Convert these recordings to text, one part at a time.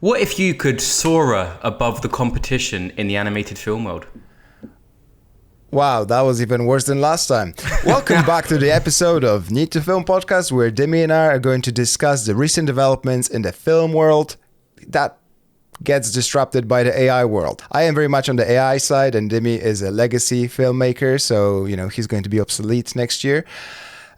What if you could Sora above the competition in the animated film world? Wow, that was even worse than last time. Welcome back to the episode of Need to Film podcast, where Dimi and I are going to discuss the recent developments in the film world that gets disrupted by the AI world. I am very much on the AI side, and Dimi is a legacy filmmaker, so he's going to be obsolete next year.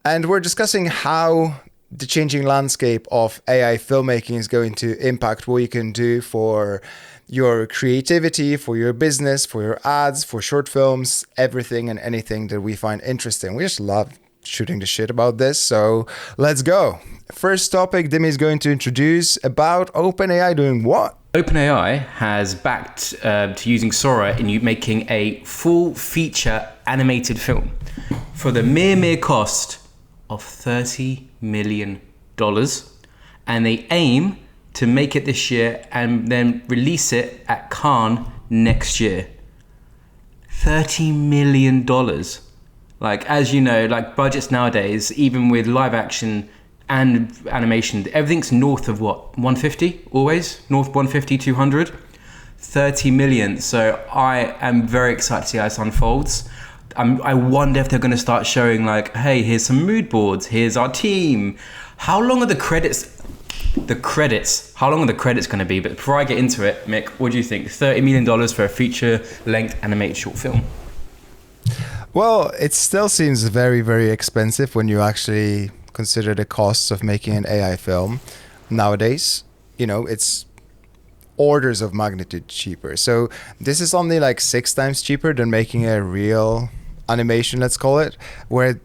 And we're discussing how the changing landscape of AI filmmaking is going to impact what you can do for your creativity, for your business, for your ads, for short films, everything and anything that we find interesting. We just love shooting the shit about this, so let's go. First topic Dimi is going to introduce about OpenAI doing what? OpenAI has backed to using Sora in making a full feature animated film for the mere cost of $30 million. And they aim to make it this year and then release it at Cannes next year. $30 million. Like, as you know, like budgets nowadays, even with live action and animation, everything's north of what? 150 always? North 150, 200? 30 million. So I am very excited to see how this unfolds. I wonder if they're going to start showing like, hey, here's some mood boards. Here's our team. How long are the credits? How long are the credits going to be? But before I get into it, Mick, what do you think? $30 million for a feature-length animated short film? Well, it still seems very, very expensive when you actually consider the costs of making an AI film. Nowadays, it's orders of magnitude cheaper. So this is only like 6 times cheaper than making a real animation, let's call it, where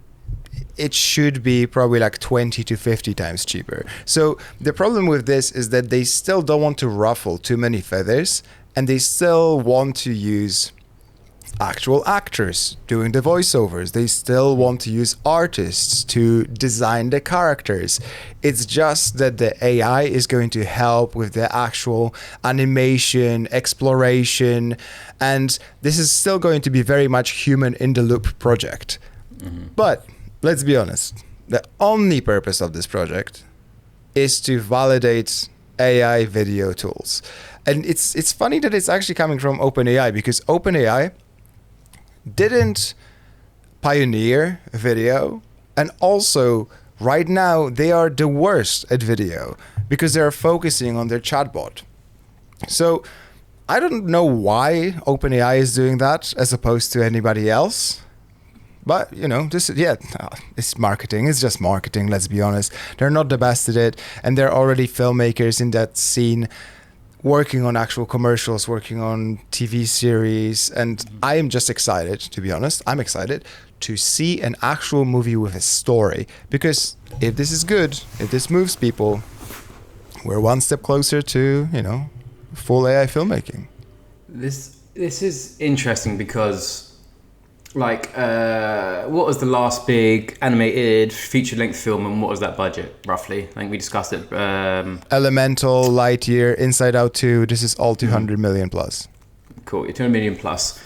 it should be probably like 20 to 50 times cheaper. So the problem with this is that they still don't want to ruffle too many feathers, and they still want to use actual actors doing the voiceovers. They still want to use artists to design the characters. It's just that the AI is going to help with the actual animation, exploration, and this is still going to be very much human in the loop project. Mm-hmm. But let's be honest, the only purpose of this project is to validate AI video tools. And it's funny that it's actually coming from OpenAI, because OpenAI didn't pioneer video, and also right now they are the worst at video because they are focusing on their chatbot. So I don't know why OpenAI is doing that as opposed to anybody else. But, it's marketing. It's just marketing, let's be honest. They're not the best at it, and they're already filmmakers in that scene working on actual commercials, working on TV series, and I am just excited, to be honest. I'm excited to see an actual movie with a story, because if this is good, if this moves people, we're one step closer to, full AI filmmaking. This is interesting because, like, what was the last big animated feature-length film, and what was that budget, roughly? I think we discussed it. Elemental, Lightyear, Inside Out 2, this is all 200 million plus. Cool, 200 million plus.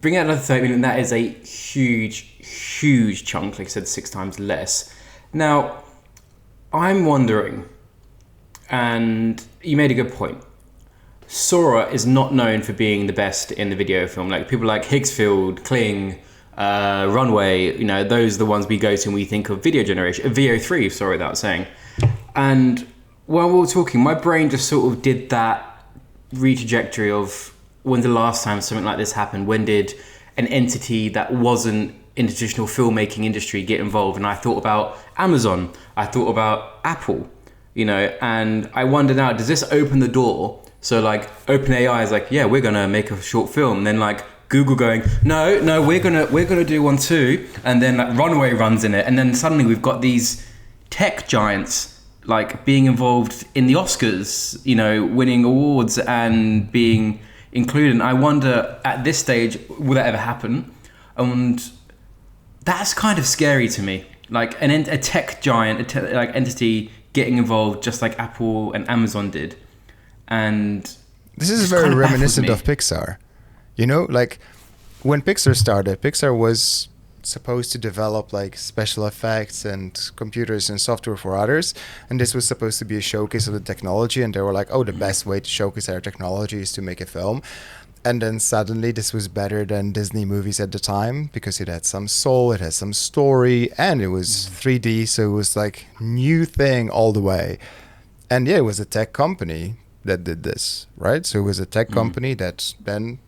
Bring out another 30 million, that is a huge, huge chunk, like I said, 6 times less. Now, I'm wondering, and you made a good point, Sora is not known for being the best in the video film. Like people like Higgsfield, Kling, Runway, those are the ones we go to when we think of video generation. VO3, sorry, that I was saying. And while we were talking, my brain just sort of did that retrajectory of when's the last time something like this happened? When did an entity that wasn't in the traditional filmmaking industry get involved? And I thought about Amazon. I thought about Apple, and I wonder now, does this open the door? So like OpenAI is like, yeah, we're gonna make a short film. And then like Google going, no, we're gonna do one too. And then like Runway runs in it. And then suddenly we've got these tech giants like being involved in the Oscars, winning awards and being included. And I wonder at this stage, will that ever happen? And that's kind of scary to me. Like a tech giant, like entity getting involved just like Apple and Amazon did. And this is very reminiscent of Pixar. Like when Pixar started, Pixar was supposed to develop like special effects and computers and software for others, and this was supposed to be a showcase of the technology, and they were like, oh, the best way to showcase our technology is to make a film. And then suddenly this was better than Disney movies at the time because it had some soul, it had some story, and it was 3D, so it was like new thing all the way. And yeah, it was a tech company that did this, right? So it was a tech company that then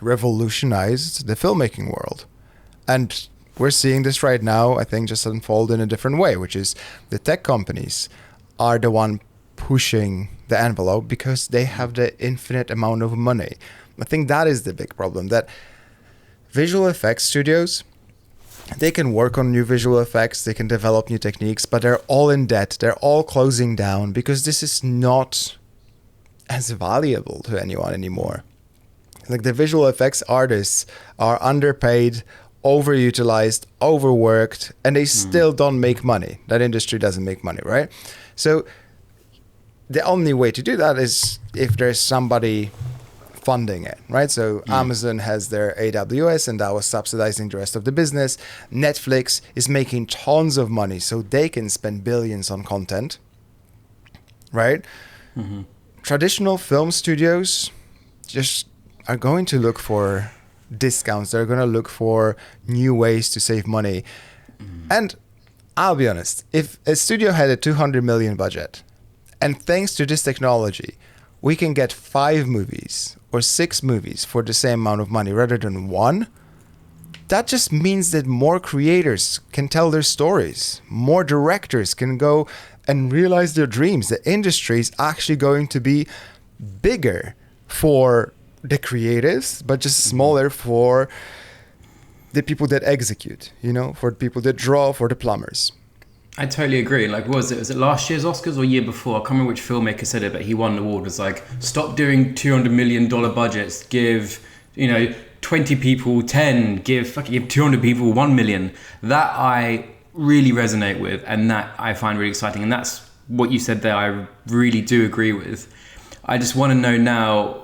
revolutionized the filmmaking world. And we're seeing this right now, I think, just unfold in a different way, which is the tech companies are the one pushing the envelope because they have the infinite amount of money. I think that is the big problem, that visual effects studios, they can work on new visual effects, they can develop new techniques, but they're all in debt. They're all closing down because this is not as valuable to anyone anymore. Like the visual effects artists are underpaid, overutilized, overworked, and they still don't make money. That industry doesn't make money, right? So the only way to do that is if there's somebody funding it, right? So Amazon has their AWS, and that was subsidizing the rest of the business. Netflix is making tons of money, so they can spend billions on content, right? Traditional film studios just are going to look for discounts. They're going to look for new ways to save money. And I'll be honest, if a studio had a 200 million budget, and thanks to this technology, we can get 5 movies or 6 movies for the same amount of money rather than 1, that just means that more creators can tell their stories. More directors can go and realize their dreams. The industry is actually going to be bigger for the creatives, but just smaller for the people that execute, for the people that draw, for the plumbers. I totally agree. Like, was it last year's Oscars or year before? I can't remember which filmmaker said it, but he won an award. It was like, stop doing $200 million budgets. Give, 20 people 10. Give 200 people 1 million. That I really resonate with, and that I find really exciting. And that's what you said there. I really do agree with. I just want to know now,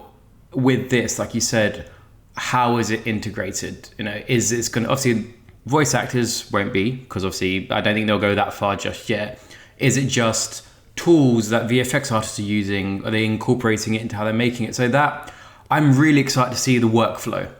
with this, like you said, how is it integrated? Is it's going to, obviously voice actors won't be, because obviously I don't think they'll go that far just yet. Is it just tools that VFX artists are using? Are they incorporating it into how they're making it? So that I'm really excited to see the workflow.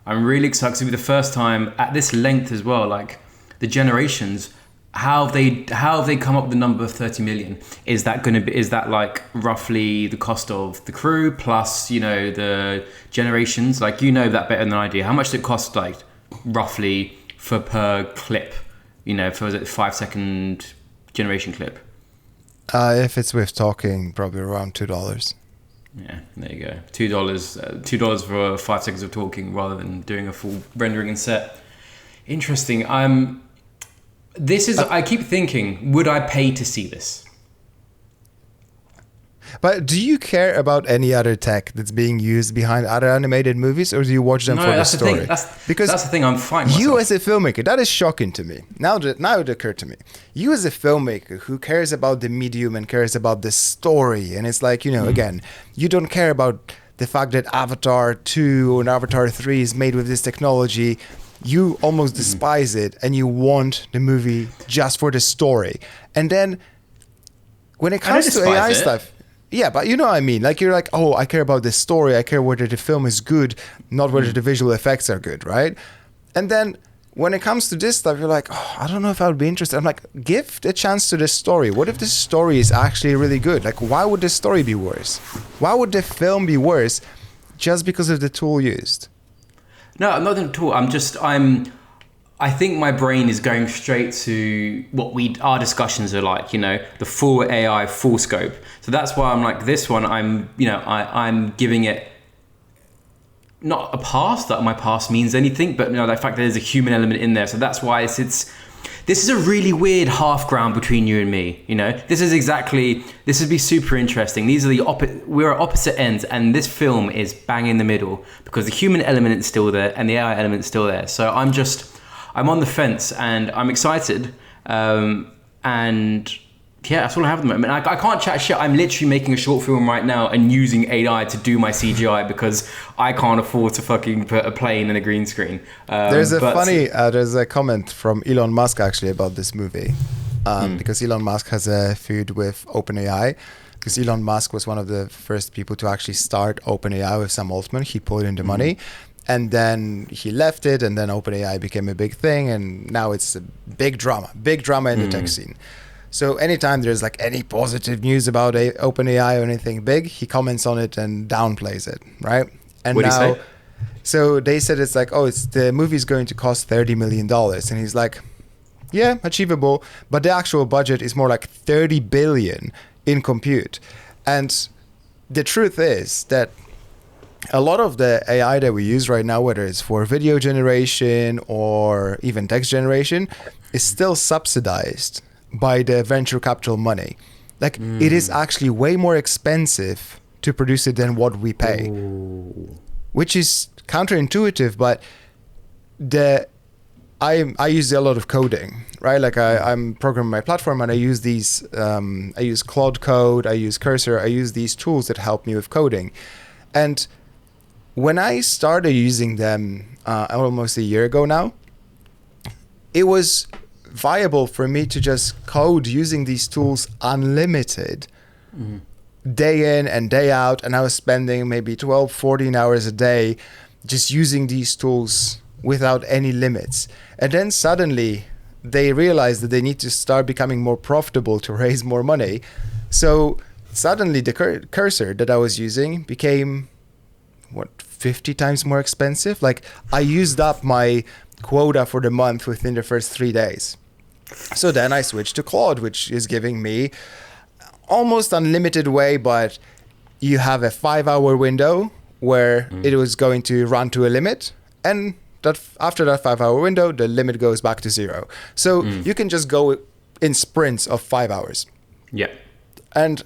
I'm really excited to be the first time at this length as well, like the generations, how have they come up with the number of 30 million? Is that like roughly the cost of the crew plus, the generations? Like, that better than I do. How much does it cost, like, roughly for per clip? For a 5-second generation clip? If it's with talking, probably around $2. Yeah, there you go. $2 for 5 seconds of talking rather than doing a full rendering and set. Interesting. I keep thinking, would I pay to see this? But do you care about any other tech that's being used behind other animated movies, or do you watch them for the story? Because that's the thing, I'm fine myself. You as a filmmaker, that is shocking to me. Now it occurred to me. You as a filmmaker who cares about the medium and cares about the story, and it's like, again, you don't care about the fact that Avatar 2 and Avatar 3 is made with this technology. You almost despise it, and you want the movie just for the story. And then when it comes to AI stuff, yeah, but you know what I mean? Like, you're like, oh, I care about the story. I care whether the film is good, not whether the visual effects are good, right? And then when it comes to this stuff, you're like, oh, I don't know if I would be interested. I'm like, give a chance to the story. What if the story is actually really good? Like, why would the story be worse? Why would the film be worse just because of the tool used? No, I'm not at all. I think my brain is going straight to what our discussions are like, the full AI, full scope. So that's why I'm like, this one, I'm giving it not a pass, that my pass means anything, but the fact that there's a human element in there. So that's why this is a really weird half ground between you and me. This would be super interesting. We're at opposite ends, and this film is bang in the middle because the human element is still there and the AI element is still there. So I'm on the fence, and I'm excited. And Yeah, that's all I have at the moment. I can't chat shit. I'm literally making a short film right now and using AI to do my CGI because I can't afford to fucking put a plane and a green screen. There's a comment from Elon Musk actually about this movie, because Elon Musk has a feud with OpenAI. Because Elon Musk was one of the first people to actually start OpenAI with Sam Altman. He pulled in the money, and then he left it, and then OpenAI became a big thing, and now it's a big drama in the tech scene. So anytime there's like any positive news about OpenAI or anything big, he comments on it and downplays it, right? And what did he say? So they said it's like, oh, the movie's going to cost $30 million. And he's like, yeah, achievable. But the actual budget is more like 30 billion in compute. And the truth is that a lot of the AI that we use right now, whether it's for video generation or even text generation, is still subsidized by the venture capital money. Like it is actually way more expensive to produce it than what we pay. Ooh. Which is counterintuitive, but I use a lot of coding, right? Like I'm programming my platform and I use these, I use Claude Code, I use Cursor, I use these tools that help me with coding. And when I started using them almost a year ago now, it was viable for me to just code using these tools unlimited day in and day out. And I was spending maybe 12, 14 hours a day just using these tools without any limits. And then suddenly they realized that they need to start becoming more profitable to raise more money. So suddenly the cursor that I was using became 50 times more expensive. Like I used up my quota for the month within the first 3 days. So then I switched to Claude, which is giving me almost unlimited way, but you have a 5-hour window where it was going to run to a limit, and that after that 5-hour window, the limit goes back to 0. So you can just go in sprints of 5 hours. Yeah. And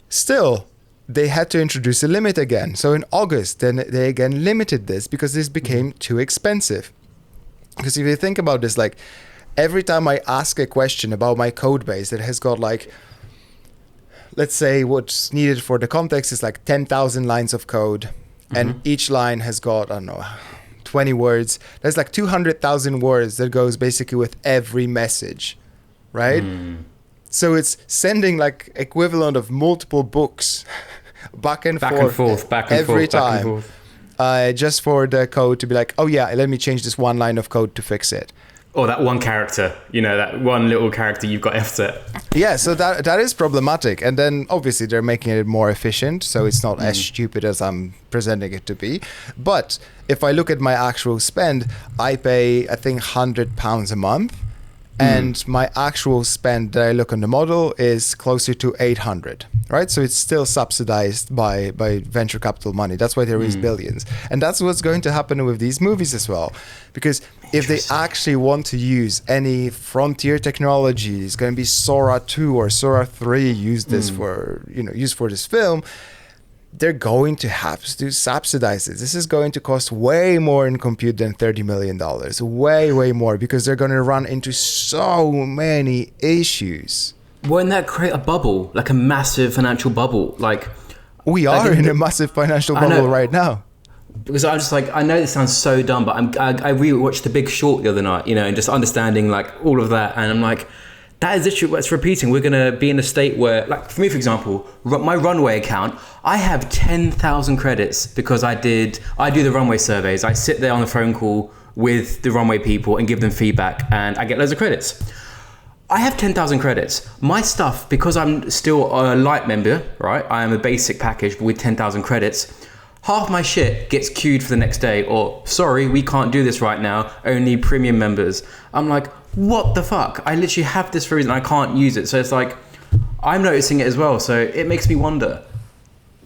still, they had to introduce a limit again. So in August, then they again limited this because this became too expensive. Because if you think about this, like every time I ask a question about my code base that has got like, let's say what's needed for the context is like 10,000 lines of code, and each line has got, I don't know, 20 words. There's like 200,000 words that goes basically with every message, right? So it's sending like equivalent of multiple books back and forth every time, just for the code to be like, oh yeah, let me change this one line of code to fix it. Or that one character, that one little character you've got offset. Yeah, so that is problematic. And then obviously they're making it more efficient, so it's not as stupid as I'm presenting it to be. But if I look at my actual spend, I pay, I think, £100 a month. And my actual spend that I look on the model is closer to 800, right? So it's still subsidized by venture capital money. That's why there is billions. And that's what's going to happen with these movies as well. Because if they actually want to use any frontier technology, it's going to be Sora 2 or Sora 3 used for this film, they're going to have to subsidize it. This is going to cost way more in compute than $30 million. Way more, because they're going to run into so many issues. Wouldn't that create a bubble, like a massive financial bubble? Like we are in a massive financial bubble right now. Because I'm just like, I know this sounds so dumb, but I rewatched The Big Short the other night, and just understanding like all of that, and I'm like, that is literally what's repeating. We're going to be in a state where, like for me, for example, my runway account, I have 10,000 credits because I do the runway surveys. I sit there on the phone call with the runway people and give them feedback, and I get loads of credits. I have 10,000 credits. My stuff, because I'm still a light member, right? I am a basic package with 10,000 credits. Half my shit gets queued for the next day, or sorry, we can't do this right now, only premium members. I'm like, what the fuck? I literally have this for a reason, I can't use it. So it's like, I'm noticing it as well. So it makes me wonder,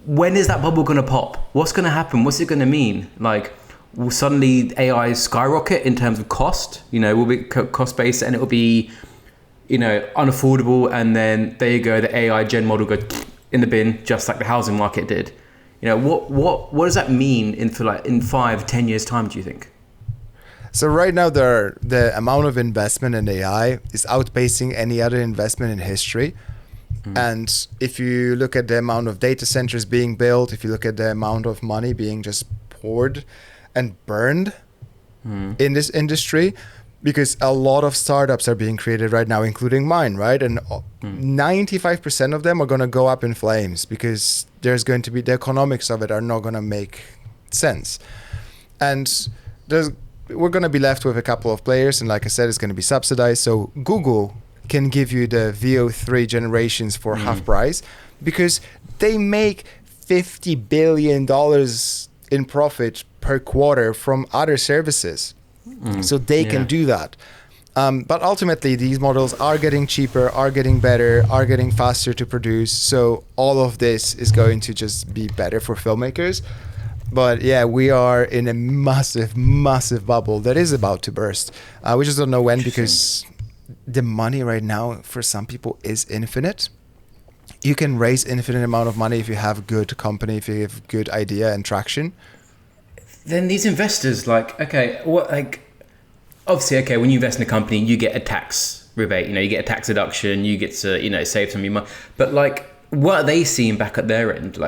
when is that bubble gonna pop? What's gonna happen? What's it gonna mean? Like, will suddenly AI skyrocket in terms of cost? Will be cost based, and it will be, unaffordable, and then there you go, the AI gen model goes in the bin, just like the housing market did. What does that mean in 5-10 years time, do you think? So right now, the amount of investment in AI is outpacing any other investment in history. And if you look at the amount of data centers being built, if you look at the amount of money being just poured and burned in this industry, because a lot of startups are being created right now, including mine, right? And 95% of them are going to go up in flames because there's going to be, the economics of it are not going to make sense. And we're going to be left with a couple of players. And like I said, it's going to be subsidized. So Google can give you the VO3 generations for half price because they make $50 billion in profit per quarter from other services. So they can do that. But ultimately, these models are getting cheaper, are getting better, are getting faster to produce. So all of this is going to just be better for filmmakers. But yeah, we are in a massive, massive bubble that is about to burst. We just don't know when, because the money right now for some people is infinite. You can raise infinite amount of money if you have good company, if you have good idea and traction. Then these investors, obviously, okay, when you invest in a company, you get a tax rebate, you get a tax deduction, you get to, save some of your money. But what are they seeing back at their end?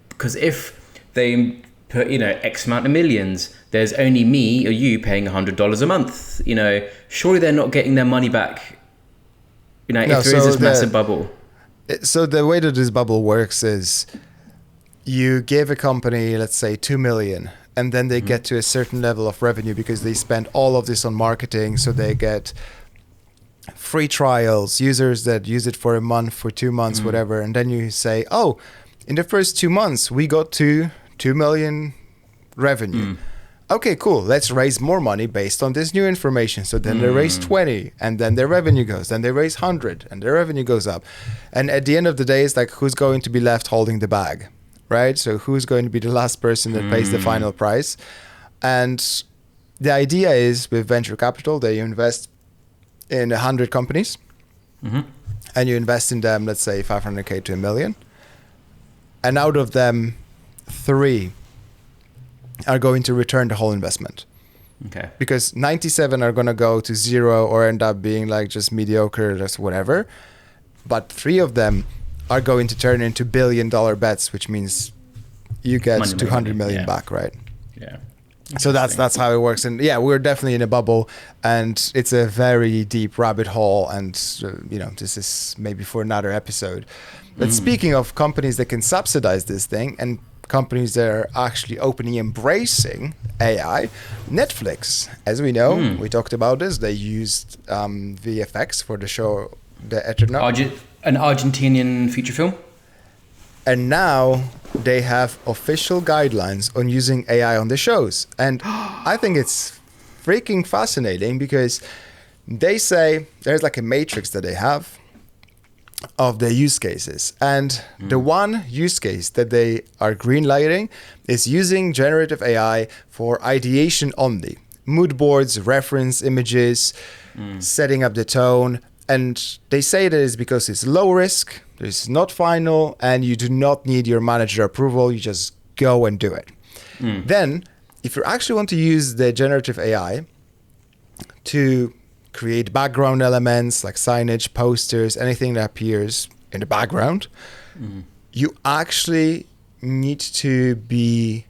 Because if they put, X amount of millions, there's only me or you paying $100 a month, surely they're not getting their money back, if there is this massive bubble. So the way that this bubble works is you give a company, let's say 2 million, and then they get to a certain level of revenue because they spend all of this on marketing. So they get free trials, users that use it for a month, for 2 months, whatever. And then you say, oh, in the first 2 months, we got to 2 million revenue. Okay, cool. Let's raise more money based on this new information. So then they raise 20 and then their revenue goes. Then they raise 100 and their revenue goes up. And at the end of the day, it's like, who's going to be left holding the bag, right? So who's going to be the last person that pays the final price? And the idea is with venture capital, they invest in 100 companies and you invest in them, let's say 500K to $1 million. And out of them, 3 are going to return the whole investment. Okay. Because 97 are going to go to 0 or end up being just mediocre, just whatever. But 3 of them are going to turn into $1 billion bets, which means you get 200 million back, right? Yeah. So that's how it works. And yeah, we're definitely in a bubble, and it's a very deep rabbit hole. And this is maybe for another episode. But speaking of companies that can subsidize this thing, and companies that are actually openly embracing AI, Netflix, as we know, we talked about this. They used VFX for the show The Eternal. An Argentinian feature film. And now they have official guidelines on using AI on the shows. And I think it's freaking fascinating because they say there's a matrix that they have of the use cases. And the one use case that they are greenlighting is using generative AI for ideation only. Mood boards, reference images, setting up the tone. And they say that it's because it's low risk, it's not final, and you do not need your manager approval. You just go and do it. Then, if you actually want to use the generative AI to create background elements like signage, posters, anything that appears in the background, you actually need to be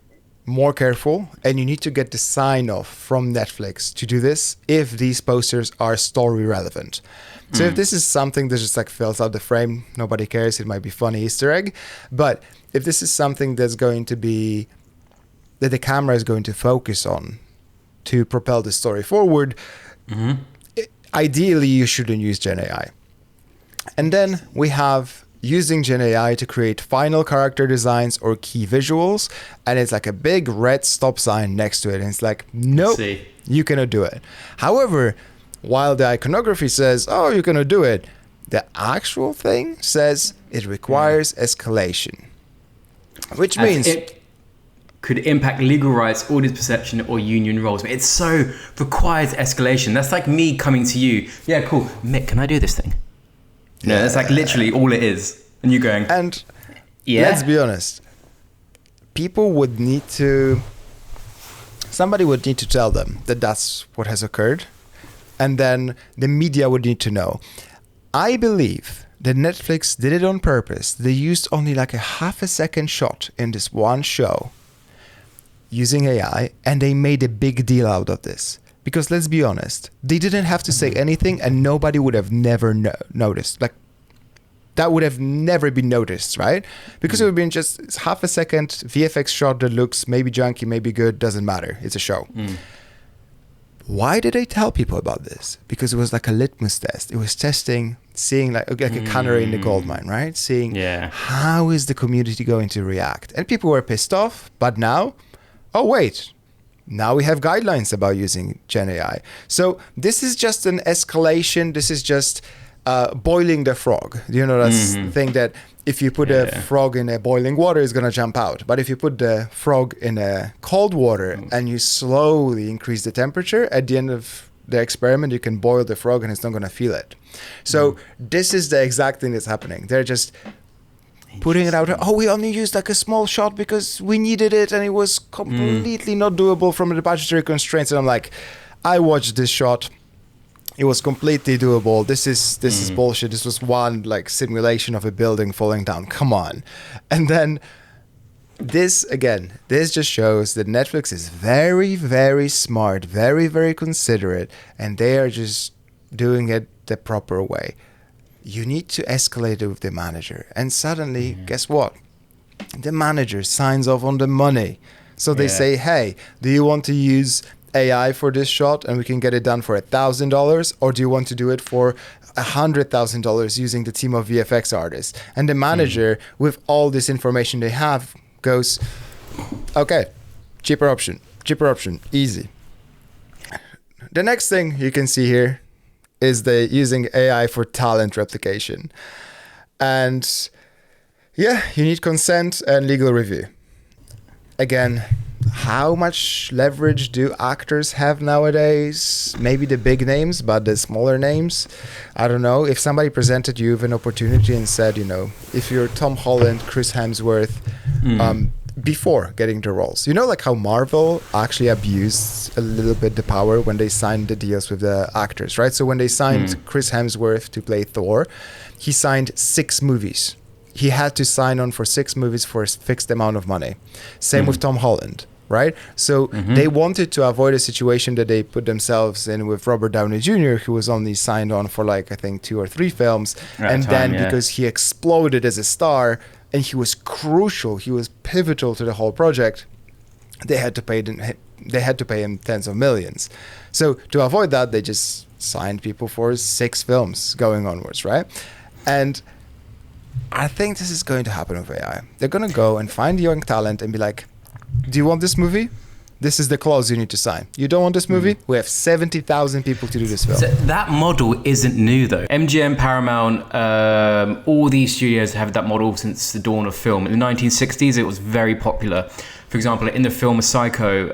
more careful, and you need to get the sign off from Netflix to do this if these posters are story relevant. So if this is something that just fills out the frame, nobody cares, it might be funny Easter egg. But if this is something that's going to be, that the camera is going to focus on to propel the story forward, ideally you shouldn't use Gen AI. And then we have using Gen AI to create final character designs or key visuals, and it's a big red stop sign next to it, and it's nope, you cannot do it. However, while the iconography says, oh, you cannot do it, the actual thing says it requires escalation, which means it could impact legal rights, audience perception, or union roles. It so requires escalation. That's like me coming to you. Yeah, cool. Mick, can I do this thing? No, that's literally all it is. And you going, and let's be honest, people would need to somebody would need to tell them that that's what has occurred. And then the media would need to know. I believe that Netflix did it on purpose. They used only like a half a second shot in this one show using AI, and they made a big deal out of this. Because let's be honest, they didn't have to say anything and nobody would have never noticed. Like, that would have never been noticed, right? Because it would have been just half a second VFX shot that looks maybe junky, maybe good, doesn't matter. It's a show. Why did they tell people about this? Because it was like a litmus test. It was testing, seeing like a canary in the gold mine, right? Seeing how is the community going to react. And people were pissed off, but now, oh wait, now we have guidelines about using Gen AI. So this is just an escalation. This is just boiling the frog. You know, that's the thing that if you put a frog in a boiling water, it's going to jump out. But if you put the frog in a cold water and you slowly increase the temperature, at the end of the experiment, you can boil the frog and it's not going to feel it. So this is the exact thing that's happening. They're just putting it out there. Oh, we only used like a small shot because we needed it and it was completely not doable from the budgetary constraints. And I'm like, I watched this shot. It was completely doable. This is bullshit. This was one like simulation of a building falling down. Come on. And then this just shows that Netflix is very, very smart, very, very considerate, and they are just doing it the proper way. You need to escalate it with the manager. And suddenly, guess what? The manager signs off on the money. So they say, hey, do you want to use AI for this shot and we can get it done for $1,000, or do you want to do it for $100,000 using the team of VFX artists? And the manager, with all this information they have, goes, okay, cheaper option, easy. The next thing you can see here is the using AI for talent replication. And you need consent and legal review. Again, how much leverage do actors have nowadays? Maybe the big names, but the smaller names, I don't know. If somebody presented you with an opportunity and said, you know, if you're Tom Holland, Chris Hemsworth, before getting the roles, you know, like how Marvel actually abused a little bit the power when they signed the deals with the actors, right? So when they signed Chris Hemsworth to play Thor, he signed 6 movies. He had to sign on for 6 movies for a fixed amount of money. Same with Tom Holland, right? So they wanted to avoid a situation that they put themselves in with Robert Downey Jr., who was only signed on for like, I think 2 or 3 films. Because he exploded as a star and he was crucial, he was pivotal to the whole project, they had to pay him tens of millions. So to avoid that, they just signed people for 6 films going onwards, right? And I think this is going to happen with AI. They're going to go and find young talent and be like, do you want this movie? This is the clause you need to sign. You don't want this movie? We have 70,000 people to do this film. So that model isn't new though. MGM, Paramount, all these studios have that model since the dawn of film. In the 1960s, it was very popular. For example, in the film Psycho,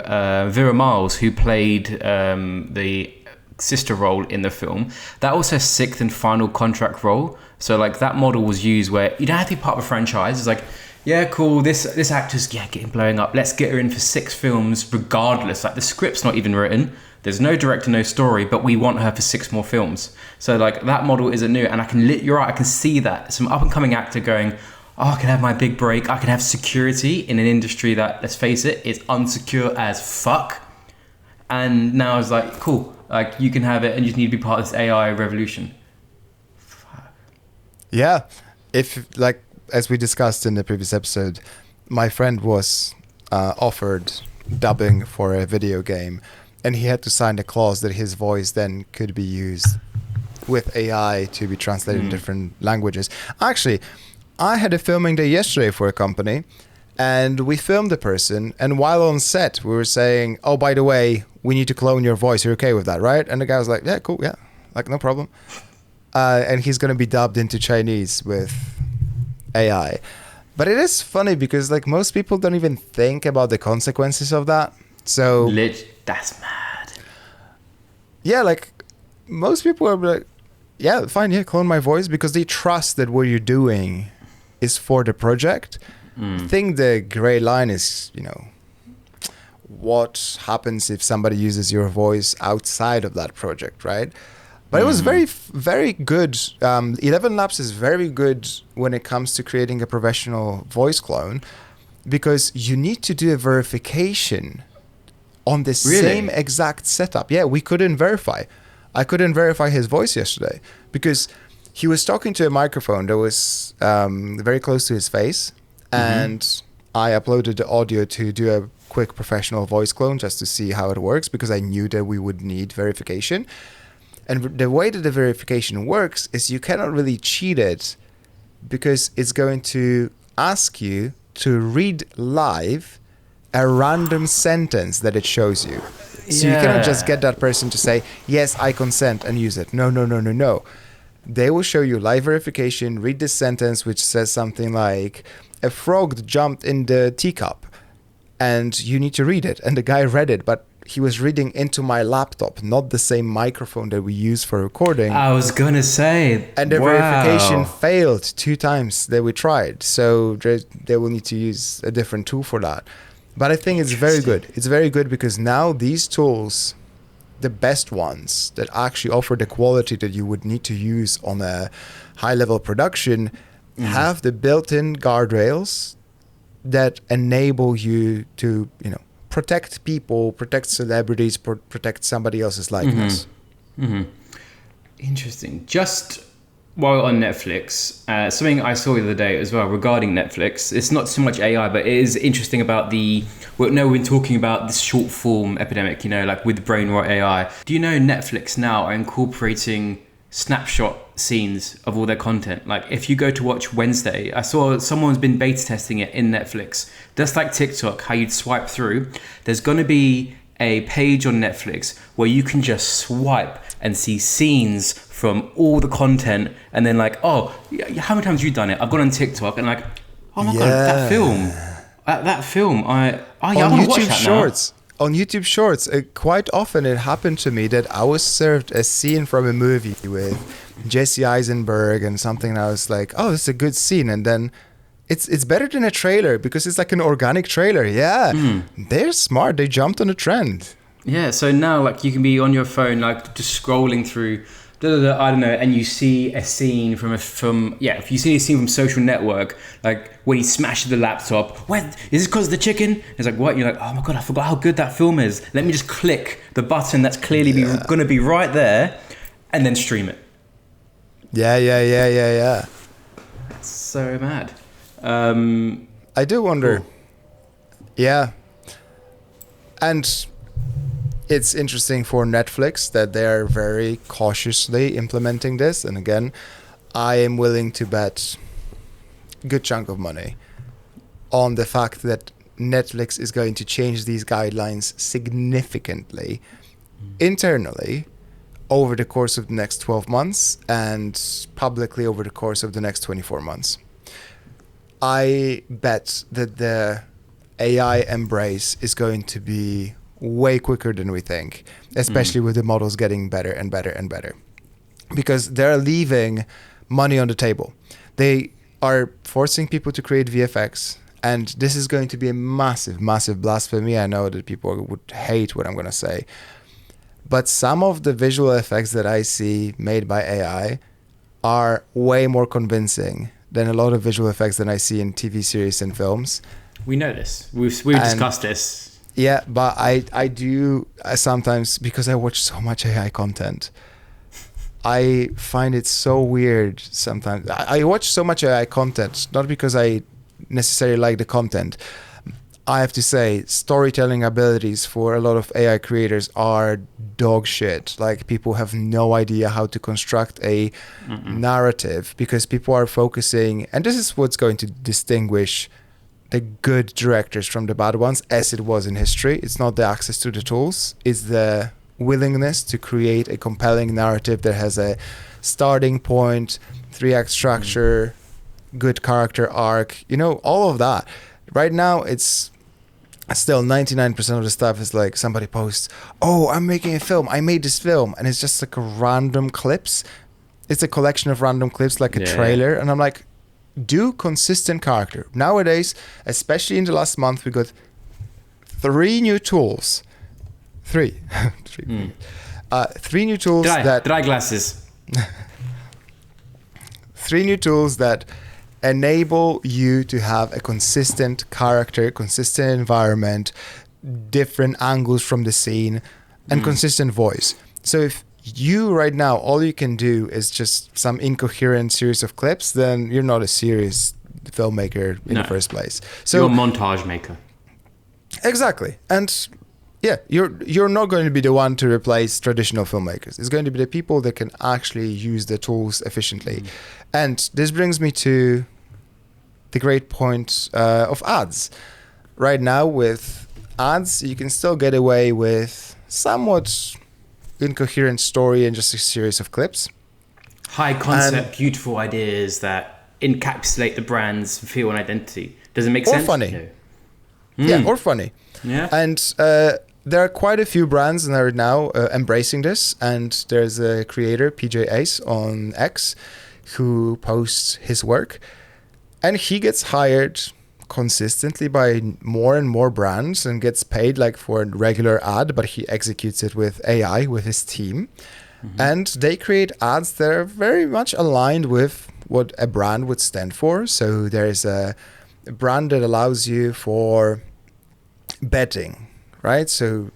Vera Miles, who played the sister role in the film, that was her 6th and final contract role. So like that model was used where you don't have to be part of a franchise. It's like, yeah, cool, this actor's getting blowing up. Let's get her in for 6 films regardless. Like the script's not even written. There's no director, no story, but we want her for 6 more films. So like that model isn't new. And you're right, I can see that. Some up and coming actor going, oh, I can have my big break. I can have security in an industry that, let's face it, is unsecure as fuck. And now it's like, cool, like you can have it and you just need to be part of this AI revolution. Fuck. Yeah, if like, as we discussed in the previous episode, my friend was offered dubbing for a video game, and he had to sign a clause that his voice then could be used with AI to be translated in different languages. Actually, I had a filming day yesterday for a company, and we filmed the person, and while on set, we were saying, oh, by the way, we need to clone your voice. You're okay with that, right? And the guy was like, yeah, cool, yeah, like no problem. And he's going to be dubbed into Chinese with AI. But it is funny because like most people don't even think about the consequences of that. So that's mad. Yeah, like most people are like, yeah, fine, yeah, clone my voice, because they trust that what you're doing is for the project. I think the gray line is, you know, what happens if somebody uses your voice outside of that project, right? But it was very good. 11 Labs is very good when it comes to creating a professional voice clone, because you need to do a verification on the same exact setup. Yeah, we couldn't verify. I couldn't verify his voice yesterday because he was talking to a microphone that was very close to his face, and I uploaded the audio to do a quick professional voice clone just to see how it works, because I knew that we would need verification. And the way that the verification works is you cannot really cheat it, because it's going to ask you to read live a random sentence that it shows you. So you cannot just get that person to say, yes, I consent, and use it. No. They will show you live verification, read this sentence, which says something like, a frog jumped in the teacup, and you need to read it. And the guy read it, but he was reading into my laptop, not the same microphone that we use for recording. I was gonna say, and the verification failed 2 times that we tried. So they will need to use a different tool for that. But I think it's very good. It's very good because now these tools, the best ones that actually offer the quality that you would need to use on a high-level production, have the built-in guardrails that enable you to, protect people, protect celebrities, protect somebody else's likeness. Interesting. Just while on Netflix, something I saw the other day as well regarding Netflix, it's not so much AI, but it is interesting about we've been talking about this short form epidemic, like with brain rot AI. Do you know Netflix now are incorporating snapshot scenes of all their content? Like if you go to watch Wednesday, I saw someone's been beta testing it in Netflix, just like TikTok, how you'd swipe through. There's going to be a page on Netflix where you can just swipe and see scenes from all the content, and then like, oh, how many times have you done it? I've gone on TikTok and like, oh my god, that film, I want to watch that Shorts. On YouTube Shorts, quite often it happened to me that I was served a scene from a movie with Jesse Eisenberg and something, and I was like, oh, this is a good scene. And then it's better than a trailer because it's like an organic trailer. Yeah, they're smart. They jumped on a trend. Yeah, so now like you can be on your phone, like just scrolling through, I don't know, and you see a scene if you see a scene from Social Network, like when he smashed the laptop, what, is this because of the chicken? It's like, what? You're like, oh my god, I forgot how good that film is. Let me just click the button that's clearly going to be right there, and then stream it. Yeah. That's so mad. I do wonder. Cool. Yeah. And it's interesting for Netflix that they are very cautiously implementing this. And again, I am willing to bet a good chunk of money on the fact that Netflix is going to change these guidelines significantly internally over the course of the next 12 months and publicly over the course of the next 24 months. I bet that the AI embrace is going to be way quicker than we think, especially with the models getting better and better and better, because they're leaving money on the table. They are forcing people to create VFX, and this is going to be a massive blasphemy. I know that people would hate what I'm going to say, but some of the visual effects that I see made by AI are way more convincing than a lot of visual effects that I see in TV series and films. We know this. We've discussed this. Yeah, but I do sometimes, because I watch so much AI content, I find it so weird sometimes. I watch so much AI content, not because I necessarily like the content. I have to say, storytelling abilities for a lot of AI creators are dog shit. Like, people have no idea how to construct a narrative, because people are focusing, and this is what's going to distinguish the good directors from the bad ones, as it was in history. It's not the access to the tools, it's the willingness to create a compelling narrative that has a starting point, 3-act structure, good character arc, all of that. Right now, it's still 99% of the stuff is like somebody posts, oh, I'm making a film, I made this film, and it's just like a random clips. It's a collection of random clips, like a trailer, and I'm like, do consistent character. Nowadays, especially in the last month, we got three new tools. Three. Three new tools dry glasses. Three new tools that enable you to have a consistent character, consistent environment, different angles from the scene, and consistent voice. So if you right now, all you can do is just some incoherent series of clips, then you're not a serious filmmaker in the first place. So you're a montage maker. Exactly. And yeah, you're not going to be the one to replace traditional filmmakers. It's going to be the people that can actually use the tools efficiently. And this brings me to the great point of ads. Right now with ads, you can still get away with somewhat incoherent story and just a series of clips. High concept, beautiful ideas that encapsulate the brand's feel and identity. Does it make sense? Or funny. No. Yeah, or funny. Yeah. And there are quite a few brands that are now embracing this. And there's a creator, PJ Ace, on X, who posts his work. And he gets hired consistently by more and more brands and gets paid like for a regular ad, but he executes it with AI, with his team. And they create ads that are very much aligned with what a brand would stand for. So there's a brand that allows you for betting, right? So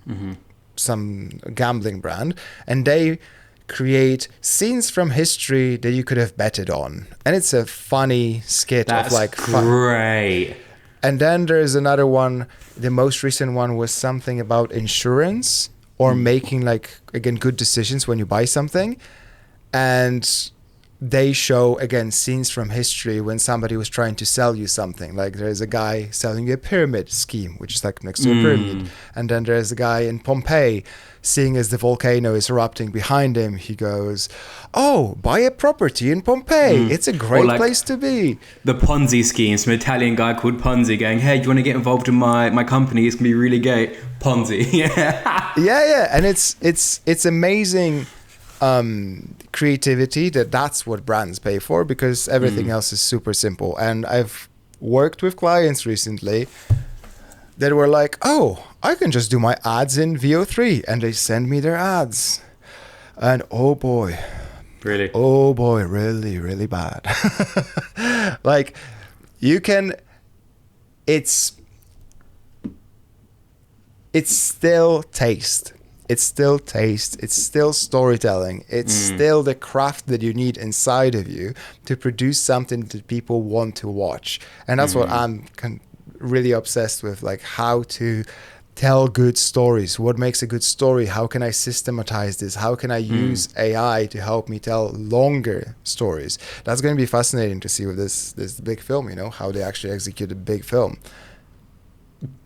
some gambling brand, and they create scenes from history that you could have betted on, and it's a funny skit. That's of like great. And then there's another one. The most recent one was something about insurance or making like, again, good decisions when you buy something. And they show, again, scenes from history when somebody was trying to sell you something. Like there's a guy selling you a pyramid scheme, which is like next to a pyramid. And then there's a guy in Pompeii, seeing as the volcano is erupting behind him, he goes, "Oh, buy a property in Pompeii. It's a great place to be." The Ponzi scheme, some Italian guy called Ponzi going, "Hey, do you want to get involved in my company? It's going to be really great." Ponzi. Yeah. And it's amazing creativity that's what brands pay for, because everything else is super simple. And I've worked with clients recently that were like, "Oh, I can just do my ads in VO3," and they send me their ads. And oh boy, really bad. Like you can, it's still taste. It's still storytelling. It's still the craft that you need inside of you to produce something that people want to watch. And that's what I'm really obsessed with, like how to tell good stories. What makes a good story? How can I systematize this? How can I use AI to help me tell longer stories? That's going to be fascinating to see with this big film, how they actually execute a big film.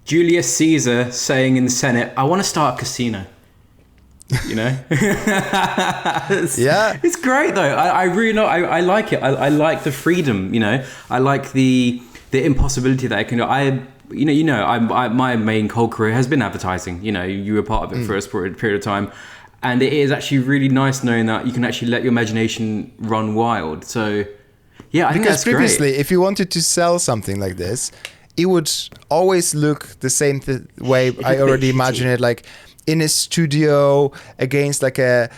Julius Caesar saying in the Senate, "I want to start a casino." It's great though. I really know. I like it. I like the freedom. I like the impossibility that I can do. My main whole career has been advertising. You were part of it for a period of time, and it is actually really nice knowing that you can actually let your imagination run wild. So yeah, I think that's great. Because previously, if you wanted to sell something like this, it would always look the same way. I already imagine it, like in a studio against like a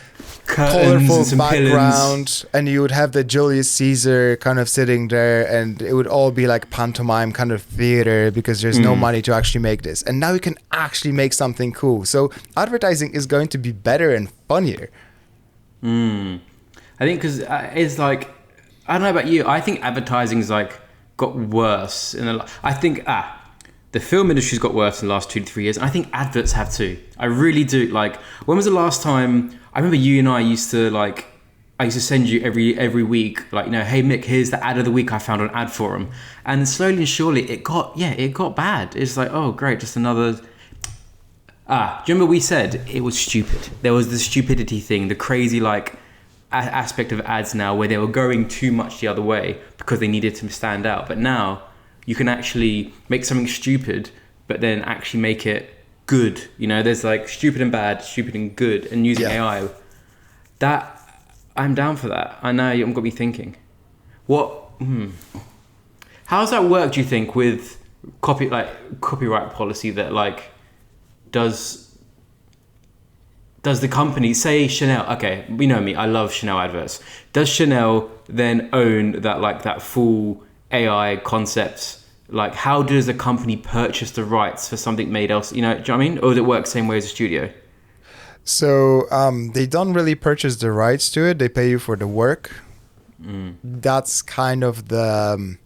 colorful background, and you would have the Julius Caesar kind of sitting there, and it would all be like pantomime kind of theater because there's no money to actually make this. And now you can actually make something cool. So advertising is going to be better and funnier. I think because it's like, I don't know about you, I think advertising's like got worse. I think the film industry's got worse in the last 2 to 3 years. And I think adverts have too. I really do. Like, when was the last time? I remember you and I used to send you every week, like, "Hey Mick, here's the ad of the week I found on Ad Forum." And slowly and surely it got bad. It's like, oh great, just another. Do you remember we said it was stupid? There was the stupidity thing, the crazy aspect of ads now where they were going too much the other way because they needed to stand out. But now you can actually make something stupid, but then actually make it good. There's like stupid and bad, stupid and good, and using AI. That I'm down for that. I know you've got me thinking. How does that work? Do you think with copyright policy that does the company, say Chanel, okay, we know me, I love Chanel adverts. Does Chanel then own that full AI concept? Like, how does a company purchase the rights for something made else? Do you know what I mean? Or does it work the same way as a studio? So they don't really purchase the rights to it. They pay you for the work. That's kind of the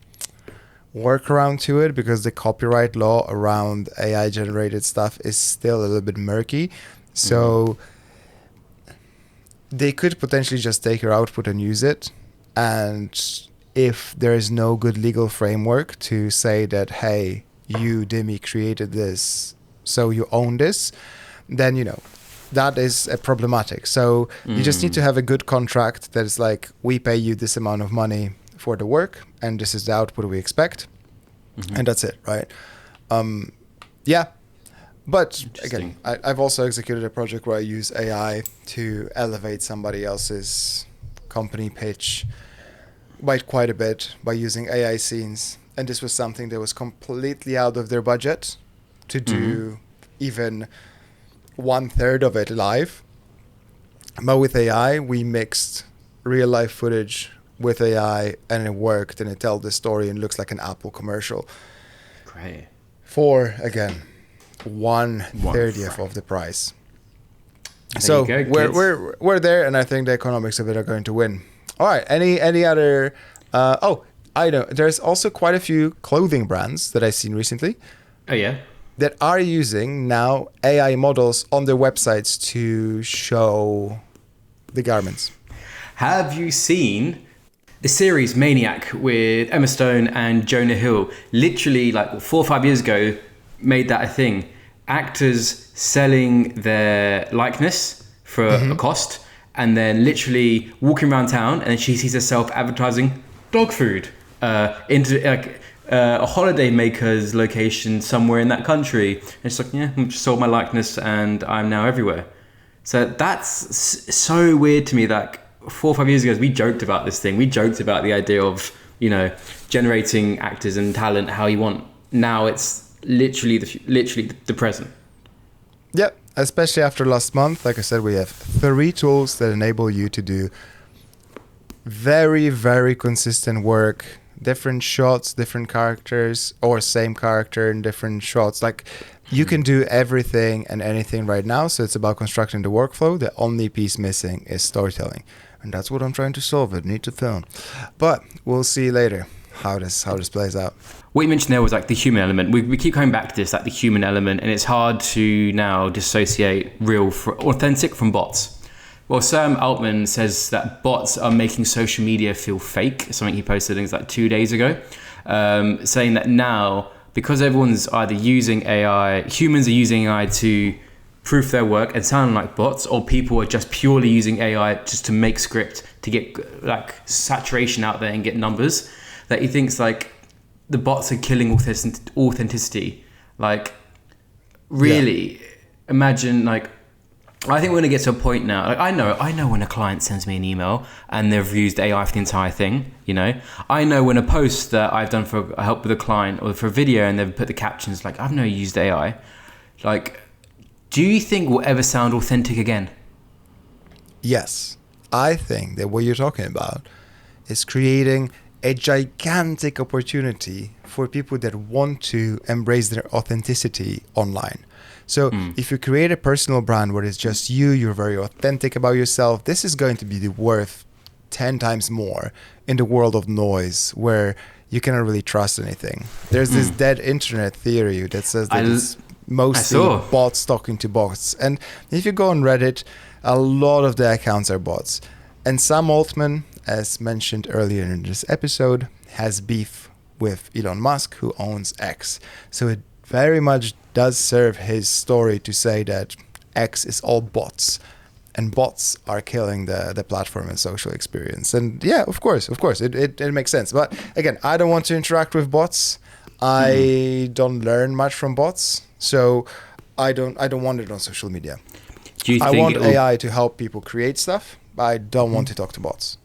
workaround to it, because the copyright law around AI generated stuff is still a little bit murky. So they could potentially just take your output and use it. And if there is no good legal framework to say that, hey, you, Dimi, created this, so you own this, then, that is problematic. So you just need to have a good contract that is like, we pay you this amount of money for the work, and this is the output we expect. And that's it, right? Yeah. But again, I've also executed a project where I use AI to elevate somebody else's company pitch by quite a bit by using AI scenes. And this was something that was completely out of their budget to do even 1/3 of it live. But with AI, we mixed real life footage with AI, and it worked, and it tells the story and looks like an Apple commercial. Great. For, again, 1/30 of the price. So we're there, and I think the economics of it are going to win. All right. Any other? I know there's also quite a few clothing brands that I've seen recently. Oh yeah. That are using now AI models on their websites to show the garments. Have you seen the series Maniac with Emma Stone and Jonah Hill? Literally, like 4 or 5 years ago, made that a thing. Actors selling their likeness for a cost, and then literally walking around town, and then she sees herself advertising dog food into a holiday maker's location somewhere in that country. And it's like, yeah, I just sold my likeness and I'm now everywhere. So that's so weird to me. Like 4 or 5 years ago, we joked about this thing. We joked about the idea of, generating actors and talent how you want. Now it's literally the present. Yep, especially after last month. Like I said, we have 3 tools that enable you to do very, very consistent work, different shots, different characters, or same character in different shots. Like, you can do everything and anything right now. So it's about constructing the workflow. The only piece missing is storytelling. And that's what I'm trying to solve. I need to film. But we'll see later how this plays out. What you mentioned there was like the human element. We keep coming back to this, like the human element, and it's hard to now dissociate authentic from bots. Well, Sam Altman says that bots are making social media feel fake. Something he posted, I think, like 2 days ago, saying that now, because everyone's either using AI, humans are using AI to proof their work and sound like bots, or people are just purely using AI just to make script to get like saturation out there and get numbers. That he thinks like the bots are killing authenticity. Like, really, imagine like. I think we're going to get to a point now. Like, I know when a client sends me an email and they've used AI for the entire thing, I know when a post that I've done for help with a client or for a video and they've put the captions like, I've never used AI. Like, do you think we'll ever sound authentic again? Yes. I think that what you're talking about is creating a gigantic opportunity for people that want to embrace their authenticity online. So if you create a personal brand where it's just you're very authentic about yourself, this is going to be worth 10 times more in the world of noise where you cannot really trust anything. There's this dead internet theory that says that it's mostly bots talking to bots. And if you go on Reddit, a lot of the accounts are bots. And Sam Altman, as mentioned earlier in this episode, has beef with Elon Musk, who owns X. So it very much does serve his story to say that X is all bots, and bots are killing the platform and social experience. And yeah, of course, it makes sense. But again, I don't want to interact with bots. I don't learn much from bots, so I don't want it on social media. I want AI to help people create stuff, but I don't want to talk to bots.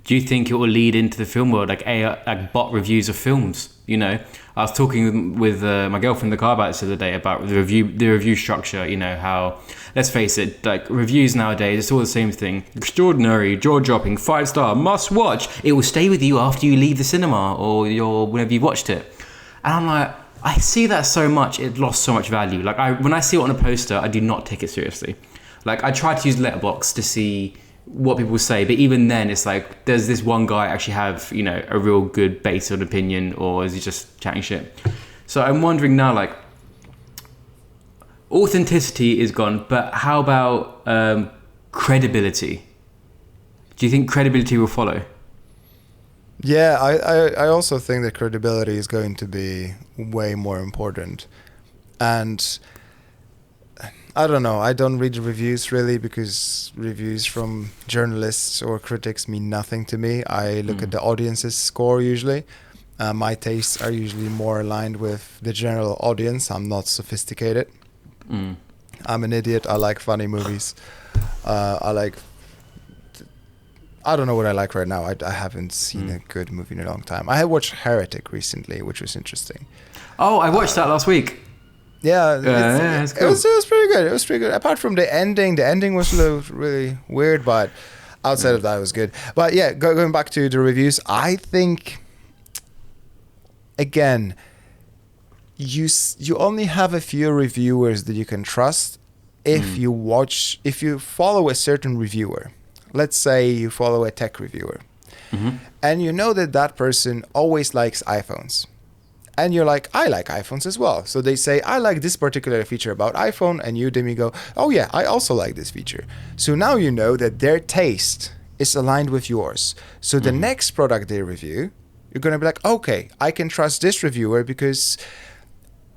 Do you think it will lead into the film world, like AI, like bot reviews of films? You know, I was talking with my girlfriend in the car about this the other day about the review structure. You know, how, let's face it, like reviews nowadays, it's all the same thing: extraordinary, jaw-dropping, 5-star, must watch. It will stay with you after you leave the cinema or whenever you've watched it. And I'm like, I see that so much, it lost so much value. Like when I see it on a poster, I do not take it seriously. Like I try to use Letterboxd to see what people say, but even then it's like, does this one guy actually have, you know, a real good base of opinion, or is he just chatting shit? So I'm wondering now, like, authenticity is gone, but how about credibility? Do you think credibility will follow? Yeah, I also think that credibility is going to be way more important. And I don't know, I don't read reviews really, because reviews from journalists or critics mean nothing to me. I look at the audience's score usually. My tastes are usually more aligned with the general audience. I'm not sophisticated. I'm an idiot. I like funny movies. I don't know what I like right now. I haven't seen a good movie in a long time. I had watched Heretic recently, which was interesting. Oh, I watched that last week. Yeah, it's cool. it was pretty good. It was pretty good. Apart from the ending was really weird, but outside of that, it was good. But yeah, going back to the reviews, I think, again, you only have a few reviewers that you can trust if you follow a certain reviewer. Let's say you follow a tech reviewer, and you know that person always likes iPhones. And you're like, I like iPhones as well. So they say, I like this particular feature about iPhone. And you, Dimi, go, oh yeah, I also like this feature. So now you know that their taste is aligned with yours. So the next product they review, you're going to be like, okay, I can trust this reviewer because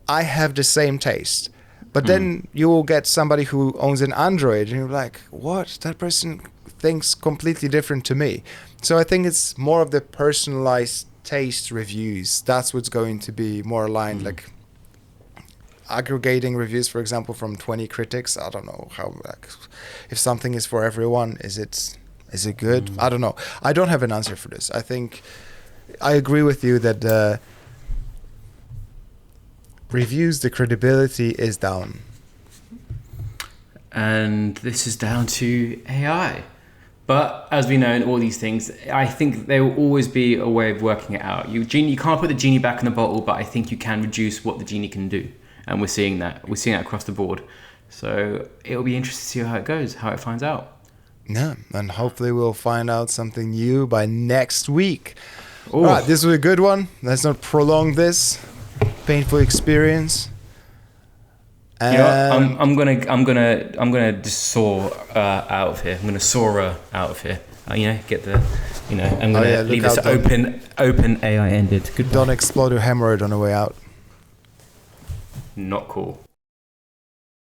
I have the same taste. But then you will get somebody who owns an Android and you're like, what? That person thinks completely different to me. So I think it's more of the personalized taste reviews. That's what's going to be more aligned. Like aggregating reviews, for example, from 20 critics. I don't know how, like, if something is for everyone, is it good? I don't know. I don't have an answer for this. I think I agree with you that the reviews, the credibility is down. And this is down to AI. But as we know in all these things, I think there will always be a way of working it out. You can't put the genie back in the bottle, but I think you can reduce what the genie can do. And we're seeing that. We're seeing that across the board. So it'll be interesting to see how it goes, how it finds out. Yeah, and hopefully we'll find out something new by next week. Ooh. All right, this was a good one. Let's not prolong this painful experience. You know, I'm gonna just soar out of here. I'm gonna Sora out of here. Get the, I'm gonna leave this open AI ended. Goodbye. Don't explode your hemorrhoid on the way out. Not cool.